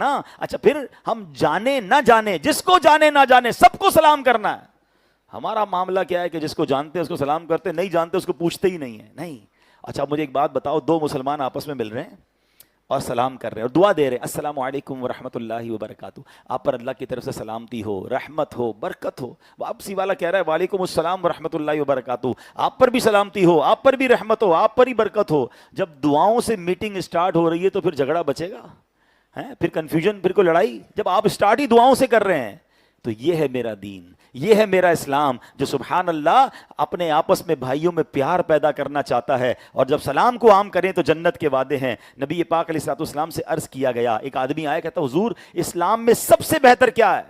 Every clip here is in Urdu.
نا. اچھا پھر ہم جانے نہ جانے, جس کو جانے نہ جانے سب کو سلام کرنا ہے. ہمارا معاملہ کیا ہے کہ جس کو جانتے ہیں اس کو سلام کرتے, نہیں جانتے اس کو پوچھتے ہی نہیں ہیں. نہیں. اچھا مجھے ایک بات بتاؤ, دو مسلمان آپس میں مل رہے ہیں اور سلام کر رہے ہیں اور دعا دے رہے ہیں, السلام علیکم ورحمۃ اللہ وبرکاتہ, آپ پر اللہ کی طرف سے سلامتی ہو, رحمت ہو, برکت ہو. واپسی والا کہہ رہا ہے وعلیکم السلام ورحمۃ اللہ وبرکاتہ, آپ پر بھی سلامتی ہو, آپ پر بھی رحمت ہو, آپ پر ہی برکت ہو. جب دعاؤں سے میٹنگ اسٹارٹ ہو رہی ہے تو پھر جھگڑا بچے گا, پھر کنفیوژن, پھر کوئی لڑائی. جب آپ اسٹارٹ ہی دعاؤں سے کر رہے ہیں تو یہ ہے میرا دین, یہ ہے میرا اسلام جو سبحان اللہ اپنے آپس میں بھائیوں میں پیار پیدا کرنا چاہتا ہے. اور جب سلام کو عام کریں تو جنت کے وعدے ہیں. نبی پاک علیہ الصلوۃ والسلام سے عرض کیا گیا, ایک آدمی آیا کہتا حضور اسلام میں سب سے بہتر کیا ہے؟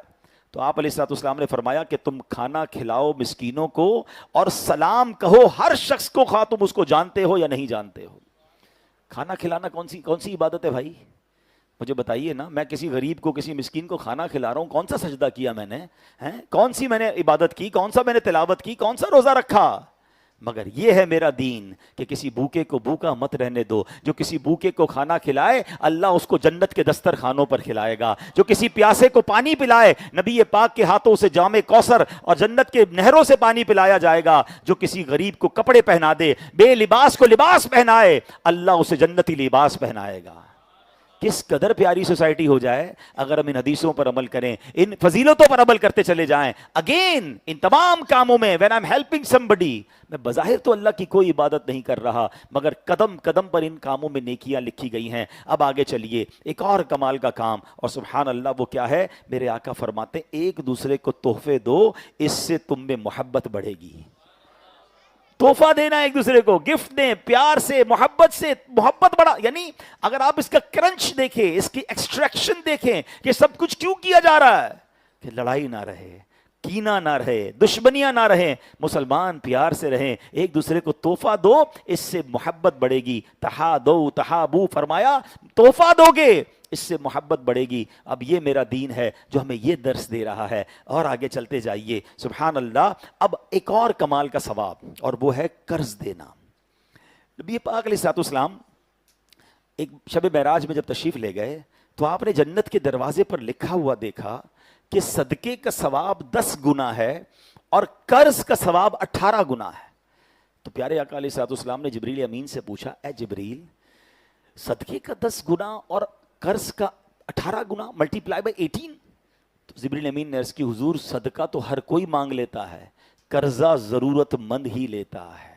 تو آپ علیہ الصلوۃ والسلام نے فرمایا کہ تم کھانا کھلاؤ مسکینوں کو اور سلام کہو ہر شخص کو, خواہ تم اس کو جانتے ہو یا نہیں جانتے ہو. کھانا کھلانا کون سی عبادت ہے بھائی؟ مجھے بتائیے نا. میں کسی غریب کو, کسی مسکین کو کھانا کھلا رہا ہوں, کون سا سجدہ کیا میں نے, کون سی میں نے عبادت کی, کون سا میں نے تلاوت کی, کون سا روزہ رکھا؟ مگر یہ ہے میرا دین کہ کسی بھوکے کو بھوکا مت رہنے دو. جو کسی بھوکے کو کھانا کھلائے اللہ اس کو جنت کے دسترخوانوں پر کھلائے گا. جو کسی پیاسے کو پانی پلائے نبی پاک کے ہاتھوں سے جام کوثر اور جنت کے نہروں سے پانی پلایا جائے گا. جو کسی غریب کو کپڑے پہنا دے, بے لباس کو لباس پہنائے, اللہ اسے جنتی لباس پہنائے گا. کس قدر پیاری سوسائٹی ہو جائے اگر ہم ان حدیثوں پر عمل کریں, ان فضیلتوں پر عمل کرتے چلے جائیں. اگین ان تمام کاموں میں when I'm helping somebody, میں بظاہر تو اللہ کی کوئی عبادت نہیں کر رہا مگر قدم قدم پر ان کاموں میں نیکیاں لکھی گئی ہیں. اب آگے چلیے, ایک اور کمال کا کام, اور سبحان اللہ وہ کیا ہے؟ میرے آقا فرماتے ہیں ایک دوسرے کو تحفے دو, اس سے تم میں محبت بڑھے گی. تحفہ دینا ایک دوسرے کو, گفٹ دیں, پیار سے, محبت بڑھا. یعنی اگر آپ اس کا کرنچ دیکھیں, اس کی ایکسٹریکشن دیکھیں کہ سب کچھ کیوں کیا جا رہا ہے, کہ لڑائی نہ رہے, کینہ نہ رہے, دشمنیاں نہ رہیں, مسلمان پیار سے رہیں, ایک دوسرے کو تحفہ دو, اس سے محبت بڑھے گی. تحادو تحابو فرمایا, تحفہ دو گے اس سے محبت بڑھے گی. اب یہ میرا دین ہے جو ہمیں یہ درس دے رہا ہے. اور آگے چلتے جائیے, سبحان اللہ. اب ایک اور کمال کا ثواب, اور وہ ہے قرض دینا. نبی پاک علیہ الصلوۃ والسلام ایک شب معراج میں جب تشریف لے گئے تو آپ نے جنت کے دروازے پر لکھا ہوا دیکھا کہ صدقے کا ثواب 10 گنا ہے اور قرض کا ثواب 18 گنا ہے. تو پیارے آقا علیہ الصلوۃ والسلام نے جبریل امین سے پوچھا, اے جبریل صدقے کا 10 گنا اور قرض کا 18 گنا ملٹی پلائی بائی 18؟ تو جبریل امین نے عرض کی حضور صدقہ تو ہر کوئی مانگ لیتا ہے, قرضہ ضرورت مند ہی لیتا ہے.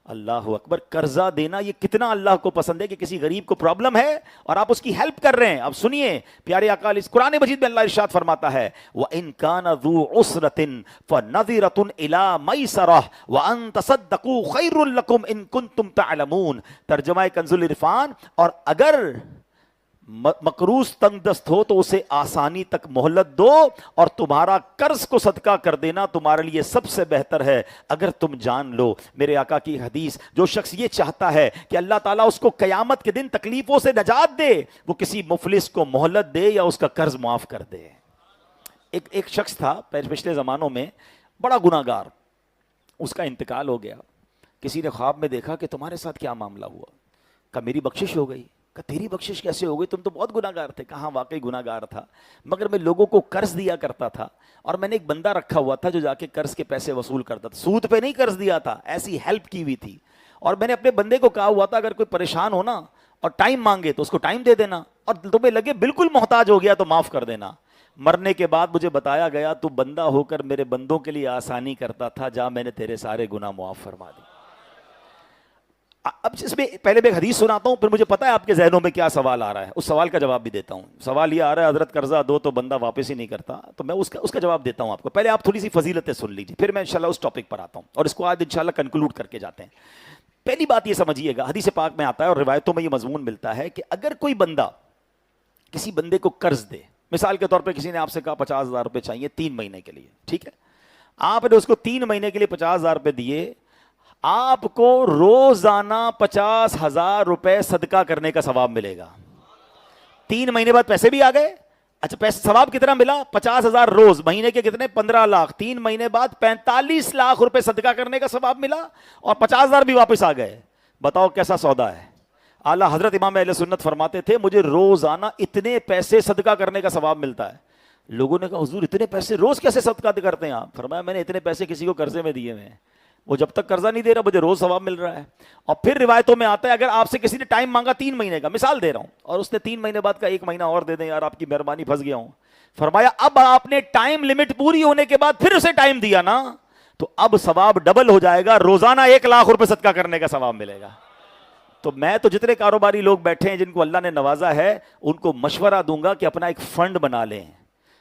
اللہ اکبر. قرضہ دینا یہ کتنا اللہ کو پسند ہے کہ کسی غریب کو پرابلم ہے اور آپ اس کی ہیلپ کر رہے ہیں. اب سنیے پیارے آقا علیہ قرآن مجید میں اللہ ارشاد فرماتا ہے وَإِن كَانَ ذُو عُسْرَةٍ فَنَظِرَةٌ إِلَىٰ مَيْسَرَةٍ وَأَن تَصَدَّقُوا خَيْرٌ لَكُمْ إِن كُنتُمْ تَعْلَمُونَ. ترجمہ کنز العرفان, اور اگر مقروض تنگ دست ہو تو اسے آسانی تک مہلت دو, اور تمہارا قرض کو صدقہ کر دینا تمہارے لیے سب سے بہتر ہے اگر تم جان لو. میرے آقا کی حدیث, جو شخص یہ چاہتا ہے کہ اللہ تعالیٰ اس کو قیامت کے دن تکلیفوں سے نجات دے, وہ کسی مفلس کو مہلت دے یا اس کا قرض معاف کر دے. ایک شخص تھا پچھلے زمانوں میں, بڑا گناہ گار, اس کا انتقال ہو گیا. کسی نے خواب میں دیکھا کہ تمہارے ساتھ کیا معاملہ ہوا؟ کہا میری بخشش ہو گئی. کہ تیری بخشش کیسے ہو گئی, تم تو بہت گناہ گار تھے. کہاں واقعی گناہ گار تھا, مگر میں لوگوں کو قرض دیا کرتا تھا, اور میں نے ایک بندہ رکھا ہوا تھا جو جا کے قرض کے پیسے وصول کرتا تھا. سود پہ نہیں قرض دیا تھا, ایسی ہیلپ کی ہوئی تھی. اور میں نے اپنے بندے کو کہا ہوا تھا اگر کوئی پریشان ہو نا اور ٹائم مانگے تو اس کو ٹائم دے دینا, اور تمہیں لگے بالکل محتاج ہو گیا تو معاف کر دینا. مرنے کے بعد مجھے بتایا گیا تو بندہ ہو کر میرے بندوں کے لیے آسانی کرتا تھا, جا میں نے تیرے سارے گناہ معاف فرما دی. اب اس میں پہلے میں ایک حدیث سناتا ہوں, پھر مجھے پتا ہے آپ کے ذہنوں میں کیا سوال آ رہا ہے, اس سوال کا جواب بھی دیتا ہوں. سوال یہ آ رہا ہے حضرت قرضہ دو تو بندہ واپس ہی نہیں کرتا, تو میں اس کا جواب دیتا ہوں آپ کو. پہلے آپ تھوڑی سی فضیلتیں سن لیجیے, پھر میں انشاءاللہ اس ٹاپک پر آتا ہوں, اور اس کو آج انشاءاللہ کنکلوڈ کر کے جاتے ہیں. پہلی بات یہ سمجھیے گا, حدیث پاک میں آتا ہے اور روایتوں میں یہ مضمون ملتا ہے کہ اگر کوئی بندہ کسی بندے کو قرض دے, مثال کے طور پہ کسی نے آپ سے کہا 50,000 روپے چاہیے 3 مہینے کے لیے, ٹھیک ہے, آپ نے اس کو 3 مہینے کے لیے 50,000 روپے دیے, آپ کو روزانہ 50,000 روپے صدقہ کرنے کا ثواب ملے گا. 3 مہینے بعد پیسے بھی آ گئے. اچھا پیسے ثواب کتنا ملا؟ 50,000 روز, مہینے کے کتنے؟ 15 لاکھ. 3 مہینے بعد 45 لاکھ روپے صدقہ کرنے کا ثواب ملا, اور 50,000 بھی واپس آ گئے. بتاؤ کیسا سودا ہے. اعلیٰ حضرت امام اہل سنت فرماتے تھے مجھے روزانہ اتنے پیسے صدقہ کرنے کا ثواب ملتا ہے. لوگوں نے کہا حضور اتنے پیسے روز کیسے صدقہ کرتے ہیں آپ؟ فرمایا میں نے اتنے پیسے کسی کو قرضے میں دیے ہوئے ہیں, وہ جب تک قرضہ نہیں دے رہا مجھے روز ثواب مل رہا ہے. اور پھر روایتوں میں آتا ہے اگر آپ سے کسی نے ٹائم مانگا 3 مہینے کا, مثال دے رہا ہوں, اور اس نے 3 مہینے بعد کا 1 مہینہ اور دے دیں یار آپ کی مہربانی پھنس گیا ہوں, فرمایا اب آپ نے ٹائم لمٹ پوری ہونے کے بعد پھر اسے ٹائم دیا نا تو اب ثواب ڈبل ہو جائے گا, روزانہ 1 لاکھ روپے صدقہ کرنے کا ثواب ملے گا. تو میں تو جتنے کاروباری لوگ بیٹھے ہیں جن کو اللہ نے نوازا ہے ان کو مشورہ دوں گا کہ اپنا ایک فنڈ بنا لیں.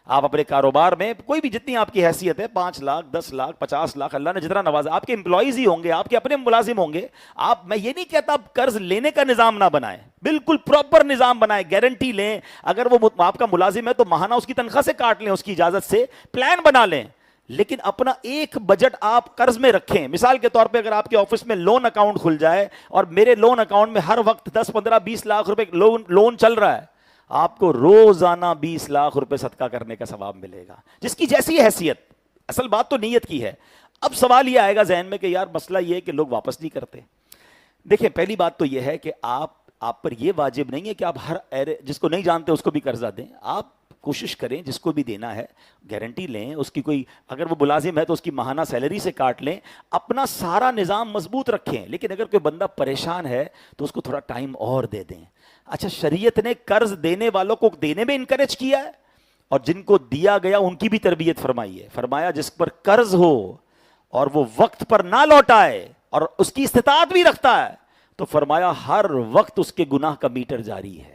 آپ اپنے کاروبار میں کوئی بھی جتنی آپ کی حیثیت ہے 5 لاکھ 10 لاکھ 50 لاکھ اللہ نے جتنا نوازا, آپ کے امپلائیز ہی ہوں گے, آپ کے اپنے ملازم ہوں گے. آپ, میں یہ نہیں کہتا آپ قرض لینے کا نظام نہ بنائیں, بالکل پراپر نظام بنائیں, گارنٹی لیں. اگر وہ آپ کا ملازم ہے تو ماہانہ اس کی تنخواہ سے کاٹ لیں, اس کی اجازت سے پلان بنا لیں, لیکن اپنا ایک بجٹ آپ قرض میں رکھیں. مثال کے طور پہ اگر آپ کے آفس میں لون اکاؤنٹ کھل جائے اور میرے لون اکاؤنٹ میں ہر وقت 10 15 20 لاکھ روپے لون چل رہا ہے, آپ کو روزانہ 20 لاکھ روپے صدقہ کرنے کا ثواب ملے گا, جس کی جیسی حیثیت. اصل بات تو نیت کی ہے. اب سوال یہ آئے گا ذہن میں کہ یار مسئلہ یہ ہے کہ لوگ واپس نہیں کرتے. دیکھیں پہلی بات تو یہ ہے کہ آپ پر یہ واجب نہیں ہے کہ آپ ہر جس کو نہیں جانتے اس کو بھی قرضہ دیں. آپ کوشش کریں جس کو بھی دینا ہے گارنٹی لیں, اس کی کوئی اگر وہ ملازم ہے تو اس کی ماہانہ سیلری سے کاٹ لیں, اپنا سارا نظام مضبوط رکھیں. لیکن اگر کوئی بندہ پریشان ہے تو اس کو تھوڑا ٹائم اور دے دیں. اچھا, شریعت نے قرض دینے والوں کو دینے میں انکریج کیا ہے اور جن کو دیا گیا ان کی بھی تربیت فرمائی ہے. فرمایا جس پر قرض ہو اور وہ وقت پر نہ لوٹائے اور اس کی استطاعت بھی رکھتا ہے تو فرمایا ہر وقت اس کے گناہ کا میٹر جاری ہے.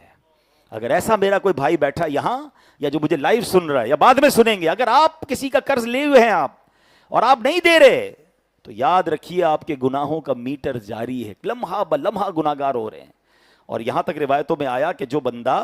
اگر ایسا میرا کوئی بھائی بیٹھا یہاں یا جو مجھے لائیو سن رہا ہے یا بعد میں سنیں گے, اگر آپ کسی کا قرض لے ہوئے ہیں آپ اور آپ نہیں دے رہے تو یاد رکھیے آپ کے گناہوں کا میٹر جاری ہے, لمحہ بلمحہ گناہگار ہو رہے ہیں. اور یہاں تک روایتوں میں آیا کہ جو بندہ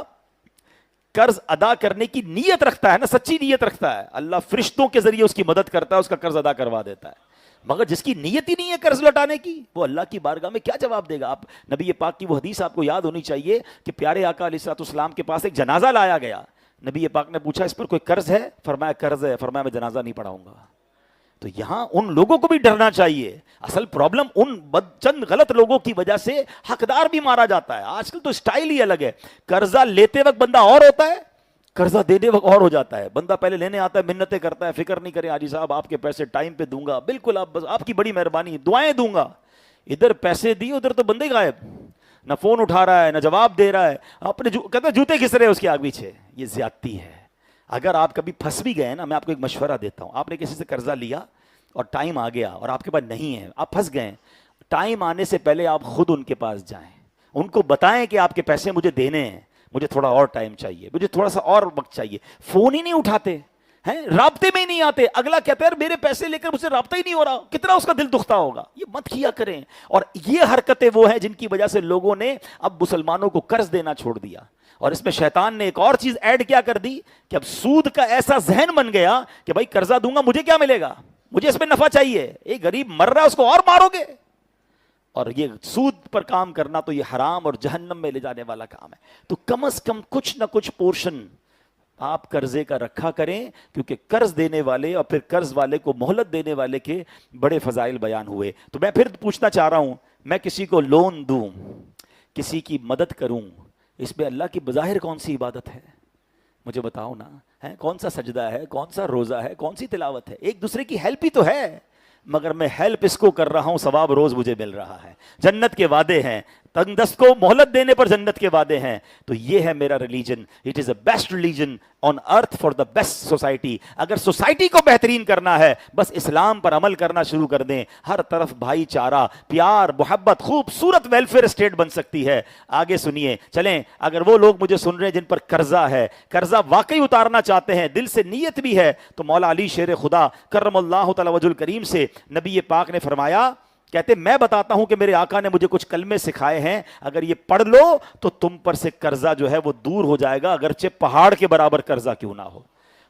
قرض ادا کرنے کی نیت رکھتا ہے نا, سچی نیت رکھتا ہے, اللہ فرشتوں کے ذریعے اس کی مدد کرتا ہے, اس کا قرض ادا کروا دیتا ہے. مگر جس کی نیت ہی نہیں ہے قرض لوٹانے کی, وہ اللہ کی بارگاہ میں کیا جواب دے گا؟ آپ نبی پاک کی وہ حدیث آپ کو یاد ہونی چاہیے کہ پیارے آقا علیہ الصلوۃ والسلام کے پاس ایک جنازہ لایا گیا. نبی پاک نے پوچھا اس پر کوئی قرض ہے؟ فرمایا قرض ہے. فرمایا میں جنازہ نہیں پڑھاؤں گا. تو یہاں ان لوگوں کو بھی ڈرنا چاہیے. اصل پرابلم ان چند غلط لوگوں کی وجہ سے حقدار بھی مارا جاتا ہے. آج کل تو اسٹائل ہی الگ ہے, قرضہ لیتے وقت بندہ اور ہوتا ہے, قرضہ دینے وقت اور ہو جاتا ہے. بندہ پہلے لینے آتا ہے, منتیں کرتا ہے, فکر نہیں کرے حاجی صاحب آپ کے پیسے ٹائم پہ دوں گا, بالکل آپ بس آپ کی بڑی مہربانی, دعائیں دوں گا. ادھر پیسے دی ادھر تو بندے غائب, نہ فون اٹھا رہا ہے نہ جواب دے رہا ہے, اپنے کہتا ہے جوتے گھس رہے ہیں اس کے آگے پیچھے. یہ زیادتی ہے. اگر آپ کبھی پھنس بھی گئے نا, میں آپ کو ایک مشورہ دیتا ہوں, آپ نے کسی سے قرضہ لیا اور ٹائم آ گیا اور آپ کے پاس نہیں ہے, آپ پھنس گئے, ٹائم آنے سے پہلے آپ خود ان کے پاس جائیں, ان کو بتائیں کہ آپ کے پیسے مجھے دینے ہیں, مجھے تھوڑا اور ٹائم چاہیے, مجھے تھوڑا سا اور وقت چاہیے. فون ہی نہیں اٹھاتے ہیں, رابطے میں ہی نہیں آتے. اگلا کہتا ہے میرے پیسے لے کر مجھ سے رابطہ ہی نہیں ہو رہا, کتنا اس کا دل دکھتا ہوگا. یہ مت کیا کریں. اور یہ حرکتیں وہ ہیں جن کی وجہ سے لوگوں نے اب مسلمانوں کو قرض دینا چھوڑ دیا. اور اس میں شیطان نے ایک اور چیز ایڈ کیا کر دی کہ اب سود کا ایسا ذہن بن گیا کہ بھائی قرضہ دوں گا مجھے کیا ملے گا, مجھے اس میں نفع چاہیے. ایک غریب مر رہا ہے اس کو اور مارو گے. اور یہ سود پر کام کرنا تو یہ حرام اور جہنم میں لے جانے والا کام ہے. تو کم از کم کچھ نہ کچھ پورشن آپ قرضے کا رکھا کریں, کیونکہ قرض دینے والے اور پھر قرض والے کو مہلت دینے والے کے بڑے فضائل بیان ہوئے. تو میں پھر پوچھنا چاہ رہا ہوں, میں کسی کو لون دوں, کسی کی مدد کروں, اس میں اللہ کی بظاہر کون سی عبادت ہے؟ مجھے بتاؤ نا, ہے کون سا سجدہ ہے, کون سا روزہ ہے, کون سی تلاوت ہے؟ ایک دوسرے کی ہیلپ ہی تو ہے. مگر میں ہیلپ اس کو کر رہا ہوں, ثواب روز مجھے مل رہا ہے. جنت کے وعدے ہیں, تنگ دست کو مہلت دینے پر جنت کے وعدے ہیں. تو یہ ہے میرا religion. It is a best religion on earth for the best society. اگر سوسائٹی کو بہترین کرنا ہے بس اسلام پر عمل کرنا شروع کر دیں, ہر طرف بھائی چارہ, پیار, محبت, خوبصورت ویلفیئر اسٹیٹ بن سکتی ہے. آگے سنیے, چلیں اگر وہ لوگ مجھے سن رہے ہیں جن پر قرضہ ہے, قرضہ واقعی اتارنا چاہتے ہیں, دل سے نیت بھی ہے, تو مولا علی شیر خدا کرم اللہ تعالی وجہ الکریم سے نبی پاک نے فرمایا, کہتے میں بتاتا ہوں کہ میرے آقا نے مجھے کچھ کلمے سکھائے ہیں, اگر یہ پڑھ لو تو تم پر سے قرضہ جو ہے وہ دور ہو جائے گا, اگرچہ پہاڑ کے برابر قرضہ کیوں نہ ہو.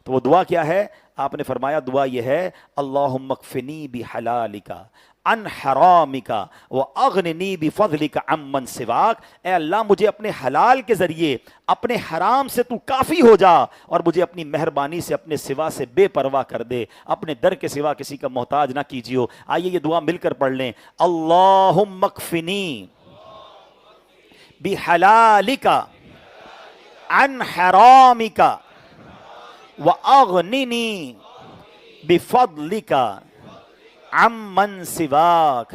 تو وہ دعا کیا ہے؟ آپ نے فرمایا دعا یہ ہے, اللہم اکفنی بحلالک عن حرامک واغننی بفضلک عمن سواک. اے اللہ مجھے اپنے حلال کے ذریعے اپنے حرام سے تو کافی ہو جا, اور مجھے اپنی مہربانی سے اپنے سوا سے بے پرواہ کر دے, اپنے در کے سوا کسی کا محتاج نہ کیجیو. آئیے یہ دعا مل کر پڑھ لیں, اللہم اکفنی بحلالک عن حرامک واغننی بفضلک عمن سواک.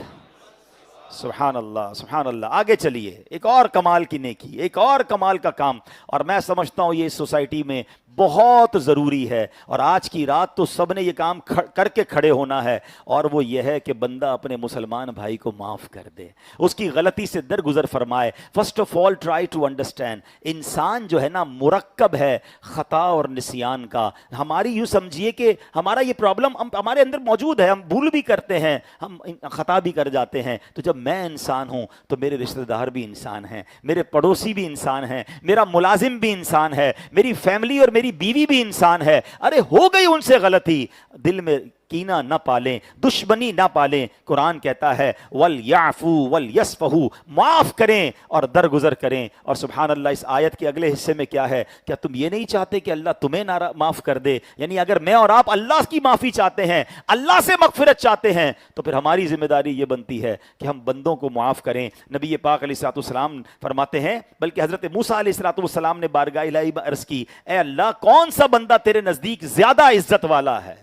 سبحان اللہ سبحان اللہ. آگے چلیے, ایک اور کمال کی نیکی, ایک اور کمال کا کام, اور میں سمجھتا ہوں یہ اس سوسائٹی میں بہت ضروری ہے, اور آج کی رات تو سب نے یہ کام کر کے کھڑے ہونا ہے, اور وہ یہ ہے کہ بندہ اپنے مسلمان بھائی کو معاف کر دے, اس کی غلطی سے درگزر فرمائے. First of all try to understand, انسان جو ہے نا مرکب ہے خطا اور نسیان کا. ہماری یوں سمجھیے کہ ہمارا یہ پرابلم ہمارے اندر موجود ہے, ہم بھول بھی کرتے ہیں, ہم خطا بھی کر جاتے ہیں. تو جب میں انسان ہوں تو میرے رشتہ دار بھی انسان ہیں, میرے پڑوسی بھی انسان ہیں, میرا ملازم بھی انسان ہے, میری فیملی اور میری بیوی بھی انسان ہے. ارے ہو گئی ان سے غلطی, دل میں کینہ نہ پالیں, دشمنی نہ پالیں. قرآن کہتا ہے وَلْيَعْفُوا وَلْيَصْفَحُوا, معاف کریں اور درگزر کریں. اور سبحان اللہ, اس آیت کے اگلے حصے میں کیا ہے, کیا تم یہ نہیں چاہتے کہ اللہ تمہیں معاف کر دے؟ یعنی اگر میں اور آپ اللہ کی معافی چاہتے ہیں, اللہ سے مغفرت چاہتے ہیں, تو پھر ہماری ذمہ داری یہ بنتی ہے کہ ہم بندوں کو معاف کریں. نبی پاک علیہ الصلوۃ والسلام فرماتے ہیں, بلکہ حضرت موسیٰ علیہ الصلوۃ والسلام نے بارگاہ الہی میں عرض کی, اے اللہ کون سا بندہ تیرے نزدیک زیادہ عزت والا ہے؟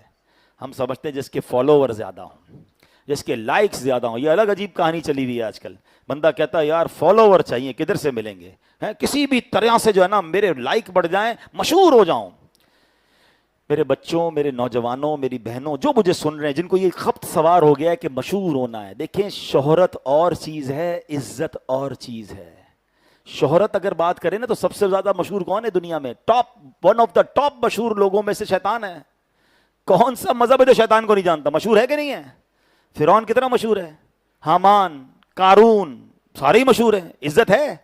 ہم سمجھتے ہیں جس کے فالوور زیادہ ہوں, جس کے لائکس زیادہ ہوں. یہ الگ عجیب کہانی چلی ہوئی ہے آج کل. بندہ کہتا ہے یار فالوور چاہیے, کدھر سے ملیں گے, کسی بھی طرح سے جو ہے نا میرے لائک بڑھ جائیں, مشہور ہو جاؤں. میرے بچوں, میرے نوجوانوں, میری بہنوں جو مجھے سن رہے ہیں, جن کو یہ خبط سوار ہو گیا ہے کہ مشہور ہونا ہے, دیکھیں شہرت اور چیز ہے, عزت اور چیز ہے. شہرت اگر بات کریں نا تو سب سے زیادہ مشہور کون ہے دنیا میں؟ Top one of the top مشہور لوگوں میں سے شیطان ہے. کون سا مذہب ہے جو شیطان کو نہیں جانتا؟ مشہور ہے کہ نہیں ہے؟ فرعون کتنا مشہور ہے, حامان, قارون, سارے ہی مشہور ہیں. عزت ہے؟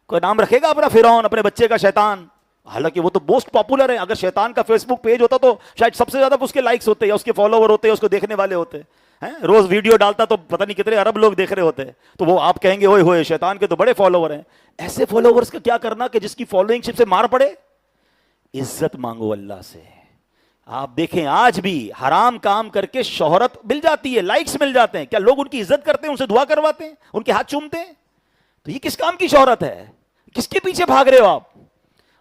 کوئی نام رکھے گا اپنا فرعون, اپنے بچے کا شیطان؟ حالانکہ وہ تو موسٹ پاپولر ہے. اگر شیطان کا فیس بک پیج ہوتا تو شاید سب سے زیادہ اس کے لائکس ہوتے, یا اس کے فالوور ہوتے, یا اس کو دیکھنے والے ہوتے ہیں. روز ویڈیو ڈالتا تو پتہ نہیں کتنے ارب لوگ دیکھ رہے ہوتے. تو وہ آپ کہیں گے ہوئے ہوئے شیطان کے تو بڑے فالوور ہیں. ایسے فالوورز کا کیا کرنا کہ جس کی فالوئنگ شپ سے مار پڑے؟ عزت مانگو اللہ سے. آپ دیکھیں آج بھی حرام کام کر کے شہرت مل جاتی ہے, لائکس مل جاتے ہیں, کیا لوگ ان کی عزت کرتے ہیں, ان سے دعا کرواتے ہیں, ان کے ہاتھ چومتے ہیں؟ تو یہ کس کام کی شہرت ہے؟ کس کے پیچھے بھاگ رہے ہو آپ؟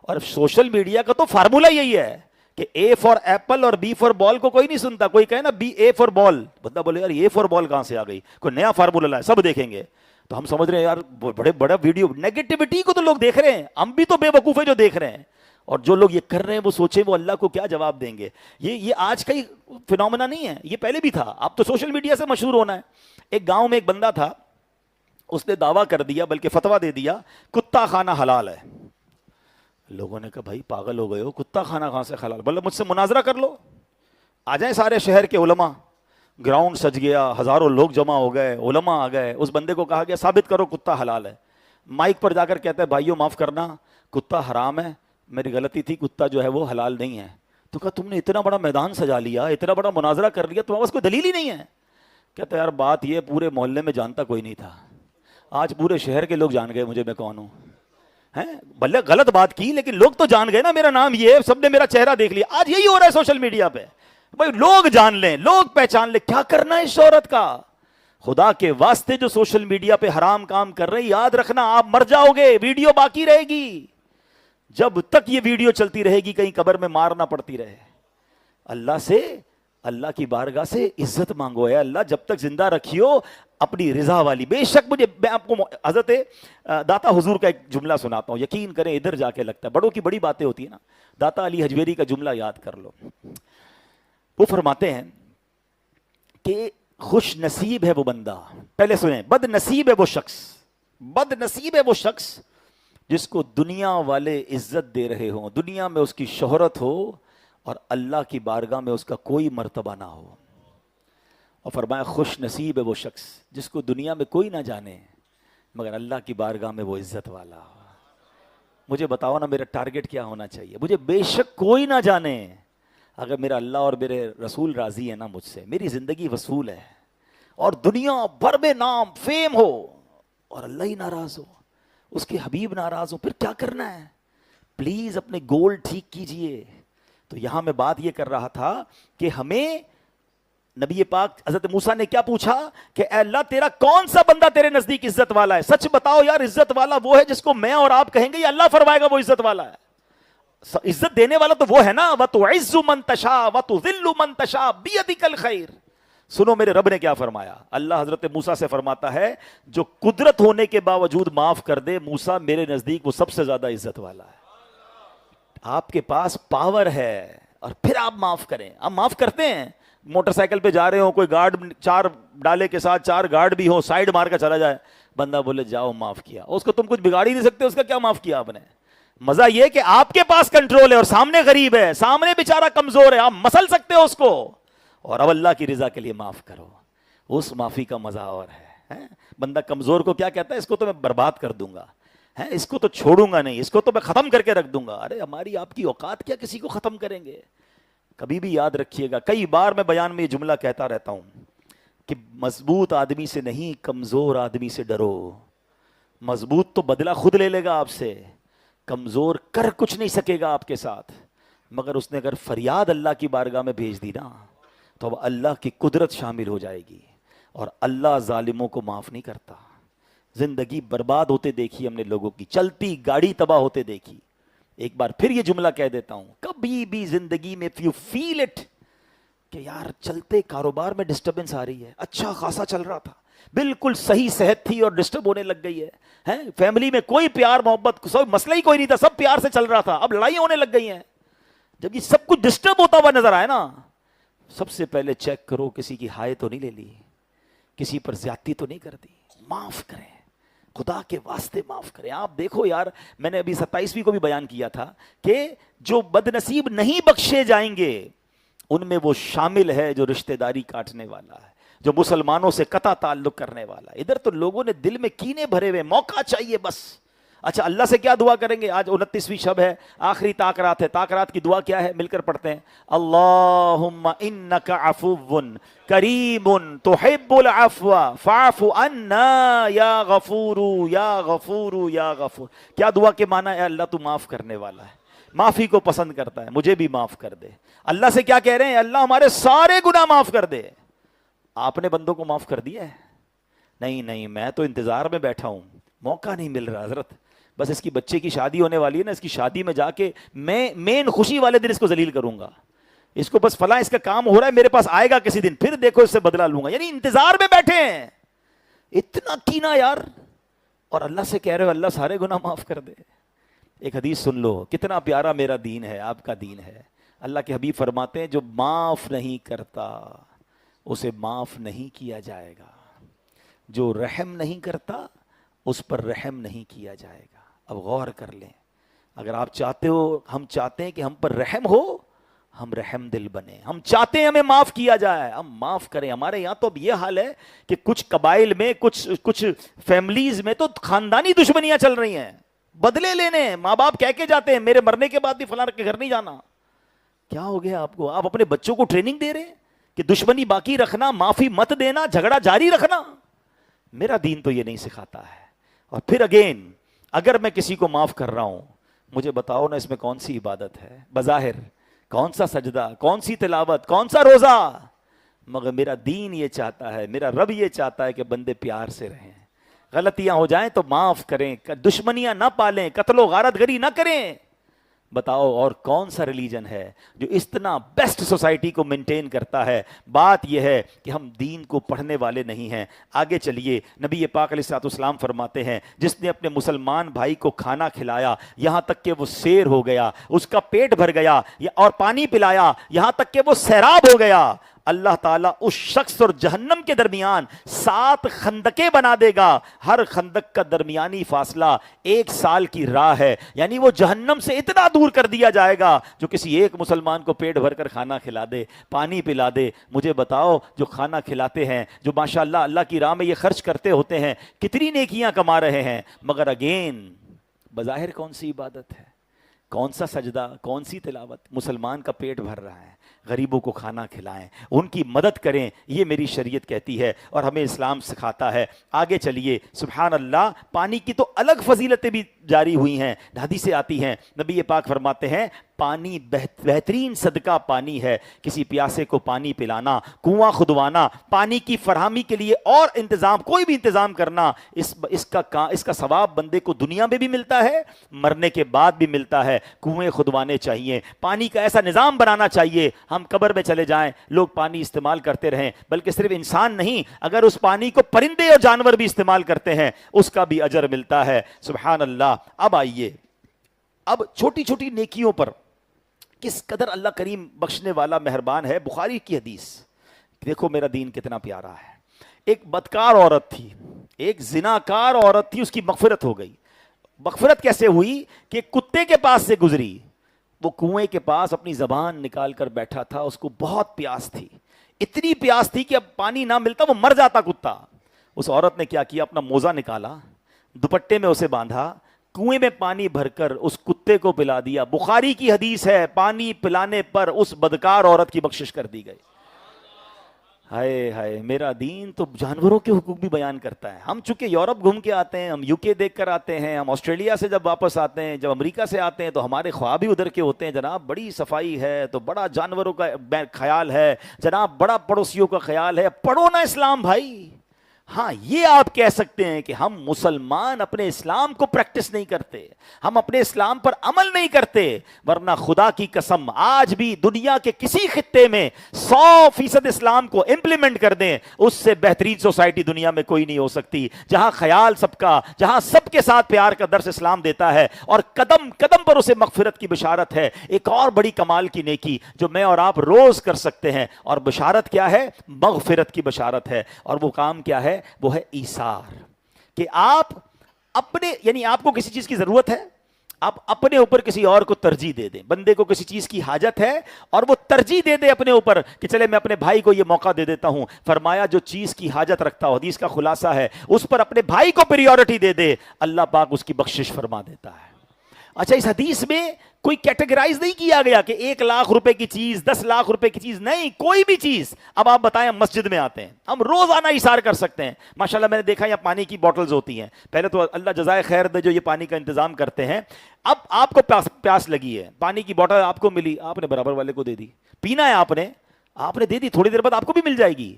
اور سوشل میڈیا کا تو فارمولا یہی ہے کہ اے فار ایپل اور بی فار بال کو کوئی نہیں سنتا. کوئی کہے نا بی اے فار بال, بندہ بولے یار اے فار بال کہاں سے آ گئی, کوئی نیا فارمولا لائے, سب دیکھیں گے. تو ہم سمجھ رہے ہیں یار بڑے بڑا ویڈیو, نیگیٹیوٹی کو تو لوگ دیکھ رہے ہیں, ہم بھی تو بے وقوف ہیں جو دیکھ رہے ہیں. اور جو لوگ یہ کر رہے ہیں وہ سوچیں وہ اللہ کو کیا جواب دیں گے. یہ آج کا ہی فنومنا نہیں ہے, یہ پہلے بھی تھا. اب تو سوشل میڈیا سے مشہور ہونا ہے. ایک گاؤں میں ایک بندہ تھا, اس نے دعویٰ کر دیا, بلکہ فتویٰ دے دیا, کتا کھانا حلال ہے. لوگوں نے کہا بھائی پاگل ہو گئے ہو, کتا کھانا کہاں سے حلال؟ بولے مجھ سے مناظرہ کر لو, آ جائیں سارے شہر کے علماء. گراؤنڈ سج گیا, ہزاروں لوگ جمع ہو گئے, علماء آ گئے. اس بندے کو کہا گیا ثابت کرو کتا حلال ہے. مائک پر جا کر کہتا ہے بھائیو معاف کرنا, کتا حرام ہے, میری غلطی تھی, کتا جو ہے وہ حلال نہیں ہے. تو کہا تم نے اتنا بڑا میدان سجا لیا, اتنا بڑا مناظرہ کر لیا, تمہارے پاس کوئی دلیل ہی نہیں ہے. کہتا ہے یار بات یہ پورے محلے میں جانتا کوئی نہیں تھا, آج پورے شہر کے لوگ جان گئے مجھے, میں کون ہوں. بھلے غلط بات کی لیکن لوگ تو جان گئے نا میرا نام یہ ہے, سب نے میرا چہرہ دیکھ لیا. آج یہی ہو رہا ہے سوشل میڈیا پہ, بھائی لوگ جان لیں, لوگ پہچان لیں. کیا کرنا ہے اس شہرت کا؟ خدا کے واسطے جو سوشل میڈیا پہ حرام کام کر رہے ہیں, یاد رکھنا آپ مر جاؤ گے, ویڈیو باقی رہے گی. جب تک یہ ویڈیو چلتی رہے گی کہیں قبر میں مارنا پڑتی رہے. اللہ سے, اللہ کی بارگاہ سے عزت مانگو, ہے اللہ جب تک زندہ رکھیو اپنی رضا والی. بے شک میں آپ کو حضرت داتا حضور کا ایک جملہ سناتا ہوں, یقین کریں ادھر جا کے لگتا ہے, بڑوں کی بڑی باتیں ہوتی ہیں نا. داتا علی حجویری کا جملہ یاد کر لو. وہ فرماتے ہیں کہ خوش نصیب ہے وہ بندہ, پہلے سنیں, بد نصیب ہے وہ شخص, بد نصیب ہے وہ شخص جس کو دنیا والے عزت دے رہے ہوں, دنیا میں اس کی شہرت ہو اور اللہ کی بارگاہ میں اس کا کوئی مرتبہ نہ ہو. اور فرمایا خوش نصیب ہے وہ شخص جس کو دنیا میں کوئی نہ جانے مگر اللہ کی بارگاہ میں وہ عزت والا ہو. مجھے بتاؤ نا میرا ٹارگٹ کیا ہونا چاہیے؟ مجھے بے شک کوئی نہ جانے, اگر میرا اللہ اور میرے رسول راضی ہے نا مجھ سے, میری زندگی وصول ہے. اور دنیا بھر میں نام فیم ہو اور اللہ ہی ناراض ہو, اس کے حبیب ناراض ہو, پھر کیا کرنا ہے؟ پلیز اپنے گول ٹھیک کیجئے. تو یہاں میں بات یہ کر رہا تھا کہ ہمیں نبی پاک حضرت موسیٰ نے کیا پوچھا کہ اے اللہ تیرا کون سا بندہ تیرے نزدیک عزت والا ہے؟ سچ بتاؤ یار، عزت والا وہ ہے جس کو میں اور آپ کہیں گے یا اللہ فرمائے گا وہ عزت والا ہے؟ عزت دینے والا تو وہ ہے نا، وَتُعِزُّ مَن تَشَاءُ وَتُذِلُّ مَن تَشَاءُ بِيَدِكَ الْخَيْرُ۔ سنو میرے رب نے کیا فرمایا۔ اللہ حضرت موسیٰ سے فرماتا ہے جو قدرت ہونے کے باوجود معاف کر دے، موسیٰ میرے نزدیک وہ سب سے زیادہ عزت والا ہے۔ آپ کے پاس پاور ہے اور پھر آپ معاف کریں۔ آپ معاف کرتے ہیں؟ موٹر سائیکل پہ جا رہے ہو، کوئی گارڈ 4 ڈالے کے ساتھ 4 گارڈ بھی ہو، سائیڈ مار کر چلا جائے، بندہ بولے جاؤ معاف کیا، اس کو تم کچھ بگاڑ ہی نہیں سکتے، اس کا کیا معاف کیا آپ نے؟ مزہ یہ کہ آپ کے پاس کنٹرول ہے اور سامنے غریب ہے، سامنے بیچارہ کمزور ہے، آپ مسل سکتے ہو اس کو، اور اب اللہ کی رضا کے لیے معاف کرو، اس معافی کا مزہ اور ہے۔ بندہ کمزور کو کیا کہتا ہے؟ اس کو تو میں برباد کر دوں گا، اس کو تو چھوڑوں گا نہیں، اس کو تو میں ختم کر کے رکھ دوں گا۔ ارے ہماری آپ کی اوقات کیا کسی کو ختم کریں گے؟ کبھی بھی یاد رکھیے گا، کئی بار میں بیان میں یہ جملہ کہتا رہتا ہوں کہ مضبوط آدمی سے نہیں، کمزور آدمی سے ڈرو۔ مضبوط تو بدلہ خود لے لے گا آپ سے، کمزور کر کچھ نہیں سکے گا آپ کے ساتھ، مگر اس نے اگر فریاد اللہ کی بارگاہ میں بھیج دی نا تو اب اللہ کی قدرت شامل ہو جائے گی، اور اللہ ظالموں کو معاف نہیں کرتا۔ زندگی برباد ہوتے دیکھی ہم نے لوگوں کی، چلتی گاڑی تباہ ہوتے دیکھی۔ ایک بار پھر یہ جملہ کہہ دیتا ہوں، کبھی بھی زندگی میں if you feel it کہ یار چلتے کاروبار میں ڈسٹربنس آ رہی ہے، اچھا خاصا چل رہا تھا، بالکل صحیح صحت تھی اور ڈسٹرب ہونے لگ گئی ہے، فیملی میں کوئی پیار محبت مسئلہ ہی کوئی نہیں تھا، سب پیار سے چل رہا تھا، اب لڑائی ہونے لگ گئی ہیں۔ جب یہ سب کچھ ڈسٹرب ہوتا ہوا نظر آئے نا، سب سے پہلے چیک کرو کسی کی ہائے تو نہیں لے لی، کسی پر زیادتی تو نہیں کر دی، معاف کریں، خدا کے واسطے معاف کریں۔ آپ دیکھو یار، میں نے ابھی 27ویں کو بھی بیان کیا تھا کہ جو بد نصیب نہیں بخشے جائیں گے ان میں وہ شامل ہے جو رشتہ داری کاٹنے والا ہے، جو مسلمانوں سے قطع تعلق کرنے والا ہے۔ ادھر تو لوگوں نے دل میں کینے بھرے ہوئے، موقع چاہیے بس۔ اچھا اللہ سے کیا دعا کریں گے؟ آج 29ویں شب ہے، آخری تاکرات ہے، تاکرات کی دعا کیا ہے؟ مل کر پڑھتے ہیں، اللہم انک عفو کریم تحب العفو فاعف عنا یا غفور یا غفور یا غفور۔ کیا دعا کے معنی ہے؟ اللہ تو معاف کرنے والا ہے، معافی کو پسند کرتا ہے، مجھے بھی معاف کر دے۔ اللہ سے کیا کہہ رہے ہیں؟ اللہ ہمارے سارے گناہ معاف کر دے۔ آپ نے بندوں کو معاف کر دیا ہے؟ نہیں، میں تو انتظار میں بیٹھا ہوں، موقع نہیں مل رہا حضرت، بس اس کی بچے کی شادی ہونے والی ہے نا، اس کی شادی میں جا کے میں مین خوشی والے دن اس کو ذلیل کروں گا، اس کو بس فلاں اس کا کام ہو رہا ہے، میرے پاس آئے گا کسی دن، پھر دیکھو اس سے بدلہ لوں گا۔ یعنی انتظار میں بیٹھے ہیں، اتنا کینا یار، اور اللہ سے کہہ رہے ہو اللہ سارے گناہ معاف کر دے۔ ایک حدیث سن لو، کتنا پیارا میرا دین ہے، آپ کا دین ہے۔ اللہ کے حبیب فرماتے ہیں جو معاف نہیں کرتا اسے معاف نہیں کیا جائے گا، جو رحم نہیں کرتا اس پر رحم نہیں کیا جائے گا۔ اب غور کر لیں، اگر آپ چاہتے ہو، ہم چاہتے ہیں کہ ہم پر رحم ہو، ہم رحم دل بنے، ہم چاہتے ہیں ہمیں معاف کیا جائے، ہم معاف کریں۔ ہمارے یہاں تو اب یہ حال ہے کہ کچھ قبائل میں، کچھ فیملیز میں تو خاندانی دشمنیاں چل رہی ہیں، بدلے لینے، ماں باپ کہہ کے جاتے ہیں میرے مرنے کے بعد بھی فلاں کے گھر نہیں جانا۔ کیا ہو گیا آپ کو؟ آپ اپنے بچوں کو ٹریننگ دے رہے ہیں کہ دشمنی باقی رکھنا، معافی مت دینا، جھگڑا جاری رکھنا۔ میرا دین تو یہ نہیں سکھاتا ہے۔ اور پھر اگین، اگر میں کسی کو معاف کر رہا ہوں، مجھے بتاؤ نا اس میں کون سی عبادت ہے؟ بظاہر کون سا سجدہ، کون سی تلاوت، کون سا روزہ؟ مگر میرا دین یہ چاہتا ہے، میرا رب یہ چاہتا ہے کہ بندے پیار سے رہیں، غلطیاں ہو جائیں تو معاف کریں، دشمنیاں نہ پالیں، قتل و غارت گری نہ کریں۔ بتاؤ اور کون سا ریلیجن ہے جو اتنا بیسٹ سوسائٹی کو مینٹین کرتا ہے؟ بات یہ ہے کہ ہم دین کو پڑھنے والے نہیں ہیں۔ آگے چلیے، نبی پاک علیہ الصلوۃ والسلام فرماتے ہیں جس نے اپنے مسلمان بھائی کو کھانا کھلایا یہاں تک کہ وہ سیر ہو گیا، اس کا پیٹ بھر گیا، اور پانی پلایا یہاں تک کہ وہ سیراب ہو گیا، اللہ تعالیٰ اس شخص اور جہنم کے درمیان 7 خندقیں بنا دے گا، ہر خندق کا درمیانی فاصلہ 1 سال کی راہ ہے۔ یعنی وہ جہنم سے اتنا دور کر دیا جائے گا جو کسی ایک مسلمان کو پیٹ بھر کر کھانا کھلا دے، پانی پلا دے۔ مجھے بتاؤ جو کھانا کھلاتے ہیں، جو ماشاءاللہ اللہ کی راہ میں یہ خرچ کرتے ہوتے ہیں، کتنی نیکیاں کما رہے ہیں، مگر اگین بظاہر کون سی عبادت ہے، کون سا سجدہ، کون سی تلاوت؟ مسلمان کا پیٹ بھر رہا ہے، غریبوں کو کھانا کھلائیں، ان کی مدد کریں، یہ میری شریعت کہتی ہے اور ہمیں اسلام سکھاتا ہے۔ آگے چلیے، سبحان اللہ، پانی کی تو الگ فضیلتیں بھی جاری ہوئی ہیں، حدیثیں آتی ہیں، نبی پاک فرماتے ہیں پانی بہترین صدقہ پانی ہے. کسی پیاسے کو پانی پلانا, کنواں کھدوانا, پانی کی فراہمی کے لیے اور انتظام, کوئی بھی انتظام کرنا, اس کا ثواب بندے کو دنیا میں بھی ملتا ہے, مرنے کے بعد بھی ملتا ہے. کنویں کھدوانے چاہیے, پانی کا ایسا نظام بنانا چاہیے, ہم قبر میں چلے جائیں لوگ پانی استعمال کرتے رہیں, بلکہ صرف انسان نہیں, اگر اس پانی کو پرندے اور جانور بھی استعمال کرتے ہیں اس کا بھی اجر ملتا ہے. سبحان اللہ. اب آئیے, اب چھوٹی چھوٹی نیکیوں پر کس قدر اللہ کریم بخشنے والا مہربان ہے. بخاری کی حدیث دیکھو, میرا دین کتنا پیارا ہے. ایک بدکار عورت تھی, ایک زناکار عورت تھی, اس کی مغفرت ہو گئی. مغفرت کیسے ہوئی کہ کتے کے پاس سے گزری, وہ کنویں کے پاس اپنی زبان نکال کر بیٹھا تھا, اس کو بہت پیاس تھی, اتنی پیاس تھی کہ اب پانی نہ ملتا وہ مر جاتا کتا. اس عورت نے کیا کیا, اپنا موزہ نکالا, دوپٹے میں اسے باندھا, کنویں میں پانی بھر کر اس کتے کو پلا دیا. بخاری کی حدیث ہے, پانی پلانے پر اس بدکار عورت کی بخشش کر دی گئی. ہائے ہائے, میرا دین تو جانوروں کے حقوق بھی بیان کرتا ہے. ہم چونکہ یورپ گھوم کے آتے ہیں, ہم یو کے دیکھ کر آتے ہیں, ہم آسٹریلیا سے جب واپس آتے ہیں, جب امریکہ سے آتے ہیں تو ہمارے خواب ہی ادھر کے ہوتے ہیں. جناب بڑی صفائی ہے, تو بڑا جانوروں کا خیال ہے, جناب بڑا پڑوسیوں کا خیال ہے. پڑھو نا اسلام بھائی. ہاں, یہ آپ کہہ سکتے ہیں کہ ہم مسلمان اپنے اسلام کو پریکٹس نہیں کرتے, ہم اپنے اسلام پر عمل نہیں کرتے, ورنہ خدا کی قسم آج بھی دنیا کے کسی خطے میں 100% اسلام کو امپلیمنٹ کر دیں, اس سے بہترین سوسائٹی دنیا میں کوئی نہیں ہو سکتی, جہاں خیال سب کا, جہاں سب کے ساتھ پیار کا درس اسلام دیتا ہے اور قدم قدم پر اسے مغفرت کی بشارت ہے. ایک اور بڑی کمال کی نیکی جو میں اور آپ روز کر سکتے ہیں, اور بشارت کیا ہے؟ مغفرت کی بشارت ہے. اور وہ کام کیا ہے؟ وہ ہے ایثار. کہ آپ اپنے, یعنی آپ کو کسی چیز کی ضرورت ہے, آپ اپنے اوپر کسی اور کو ترجیح دے دیں. بندے کو کسی چیز کی حاجت ہے اور وہ ترجیح دے دے اپنے اوپر کہ چلے میں اپنے بھائی کو یہ موقع دے دیتا ہوں. فرمایا جو چیز کی حاجت رکھتا ہو, حدیث کا خلاصہ ہے, اس پر اپنے بھائی کو پریورٹی دے دے, اللہ پاک اس کی بخشش فرما دیتا ہے. اچھا, اس حدیث میں کوئی کیٹیگرائز نہیں کیا گیا کہ 1 لاکھ روپے کی چیز, 10 لاکھ روپے کی چیز, نہیں, کوئی بھی چیز. اب آپ بتائیں, ہم مسجد میں آتے ہیں, ہم روزانہ ایثار کر سکتے ہیں. ماشاءاللہ میں نے دیکھا یہاں پانی کی بوٹلز ہوتی ہیں. پہلے تو اللہ جزائے خیر دے جو یہ پانی کا انتظام کرتے ہیں. اب آپ کو پیاس لگی ہے, پانی کی بوٹل آپ کو ملی, آپ نے برابر والے کو دے دی. پینا ہے آپ نے دے دی, تھوڑی دیر بعد آپ کو بھی مل جائے گی.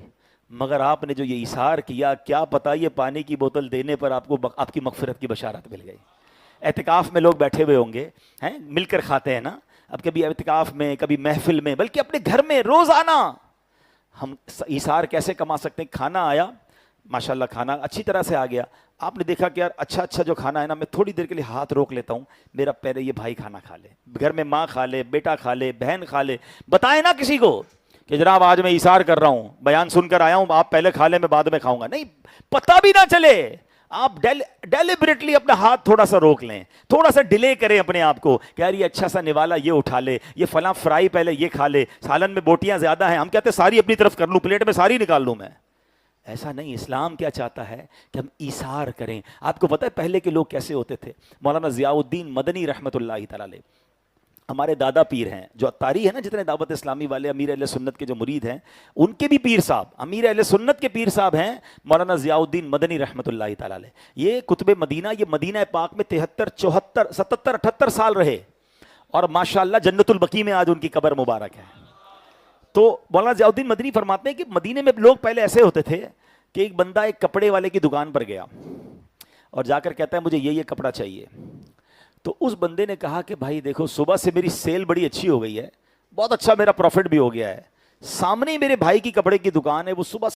مگر آپ نے جو یہ ایثار کیا, کیا پتا یہ پانی کی بوتل دینے پر آپ کو آپ کی مغفرت کی بشارت مل گئی. اعتکاف میں لوگ بیٹھے ہوئے ہوں گے, ہیں, مل کر کھاتے ہیں نا. اب کبھی اعتکاف میں, کبھی محفل میں, بلکہ اپنے گھر میں روزانہ ہم ایثار کیسے کما سکتے ہیں. کھانا آیا, ماشاءاللہ کھانا اچھی طرح سے آ گیا, آپ نے دیکھا کہ یار اچھا جو کھانا ہے نا, میں تھوڑی دیر کے لیے ہاتھ روک لیتا ہوں, میرا پہلے یہ بھائی کھانا کھا لے, گھر میں ماں کھا لے, بیٹا کھا لے, بہن کھا لے. بتائیں نا کسی کو کہ جناب آج میں ایثار کر رہا ہوں, بیان سن کر آیا ہوں, آپ پہلے کھا لیں, میں بعد میں کھاؤں گا. نہیں, پتہ بھی نہ چلے. آپ ڈیلیبریٹلی اپنا ہاتھ تھوڑا سا روک لیں, تھوڑا سا ڈیلے کریں اپنے آپ کو کہ یار یہ اچھا سا نوالا یہ اٹھا لے, یہ فلاں فرائی پہلے یہ کھا لے, سالن میں بوٹیاں زیادہ ہیں, ہم کہتے ہیں ساری اپنی طرف کر لوں, پلیٹ میں ساری نکال لوں میں. ایسا نہیں, اسلام کیا چاہتا ہے کہ ہم ایثار کریں. آپ کو پتہ ہے پہلے کے لوگ کیسے ہوتے تھے؟ مولانا ضیاء الدین مدنی رحمۃ اللہ تعالی علیہ, ہمارے دادا پیر ہیں, جو اتاری ہے نا, جتنے دعوت اسلامی والے امیر اہل سنت کے جو مرید ہیں, ان کے بھی پیر صاحب, امیر اہل سنت کے پیر صاحب ہیں مولانا ضیاء الدین مدنی رحمۃ اللہ تعالی علیہ. یہ قطب مدینہ, یہ مدینہ پاک میں 73 74 77 78 سال رہے, اور ماشاءاللہ جنت البقیع میں آج ان کی قبر مبارک ہے. تو مولانا ضیاء الدین مدنی فرماتے ہیں کہ مدینے میں لوگ پہلے ایسے ہوتے تھے کہ ایک بندہ ایک کپڑے والے کی دکان پر گیا اور جا کر کہتا ہے مجھے یہ کپڑا چاہیے. تو اس بندے نے کہا کہ بھائی دیکھو, صبح سے میری سیل بڑی اچھی ہو گئی ہے, بہت اچھا میرا پروفٹ بھی ہو گیا ہے, سامنے ہی میرے بھائی کی کپڑے کی دکان ہے, وہ صبح